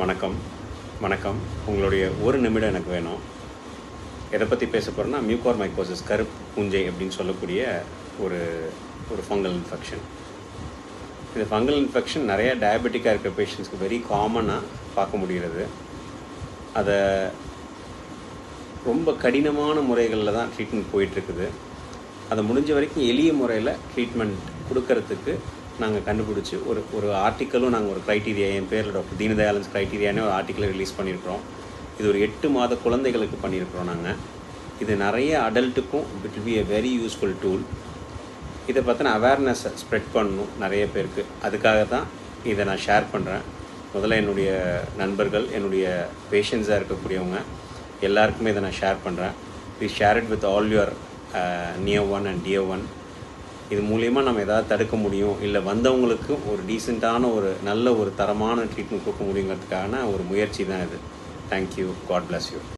வணக்கம் வணக்கம் உங்களுடைய ஒரு நிமிடம் எனக்கு வேணும். எதை பற்றி பேச போகிறேன்னா மியூகோர்மைகோசிஸ், கருப்பு பூஞ்சை அப்படின்னு சொல்லக்கூடிய ஒரு ஒரு ஃபங்கல் இன்ஃபெக்ஷன். இந்த ஃபங்கல் இன்ஃபெக்ஷன் நிறைய டயபெட்டிக்காக இருக்கிற பேஷண்ட்ஸ்க்கு வெரி காமனாக பார்க்க முடிகிறது. அதை ரொம்ப கடினமான முறைகளில் தான் ட்ரீட்மெண்ட் போயிட்டுருக்குது. அதை முடிஞ்ச வரைக்கும் எளிய முறையில் ட்ரீட்மெண்ட் கொடுக்கறதுக்கு நாங்கள் கண்டுபிடிச்சி ஒரு ஆர்டிக்கலும் நாங்கள் ஒரு க்ரைட்டீரியா, என் பேரில் டாக்டர் தீனதயாளன்ஸ் க்ரைட்டீரியானே ஒரு ஆர்டிக்கலை ரிலீஸ் பண்ணியிருக்கிறோம். இது ஒரு 8 மாத குழந்தைகளுக்கு பண்ணியிருக்கிறோம் நாங்கள். இது நிறைய அடல்ட்டுக்கும் it will be a very useful tool. இதை பற்றின அவேர்னஸை ஸ்ப்ரெட் பண்ணணும் நிறைய பேருக்கு. அதுக்காக தான் இதை நான் ஷேர் பண்ணுறேன். முதல்ல என்னுடைய நண்பர்கள், என்னுடைய பேஷண்ட்ஸாக இருக்கக்கூடியவங்க எல்லாருக்குமே இதை நான் ஷேர் பண்ணுறேன். Please share it with all your near one and tier one. இது மூலயமா நம்ம எதாவது தடுக்க முடியும், இல்லை வந்தவங்களுக்கு ஒரு டீசெண்டான ஒரு நல்ல ஒரு தரமான ட்ரீட்மெண்ட் கொடுக்க முடியுங்கிறதுக்கான ஒரு முயற்சி தான் இது. தேங்க்யூ. God bless you.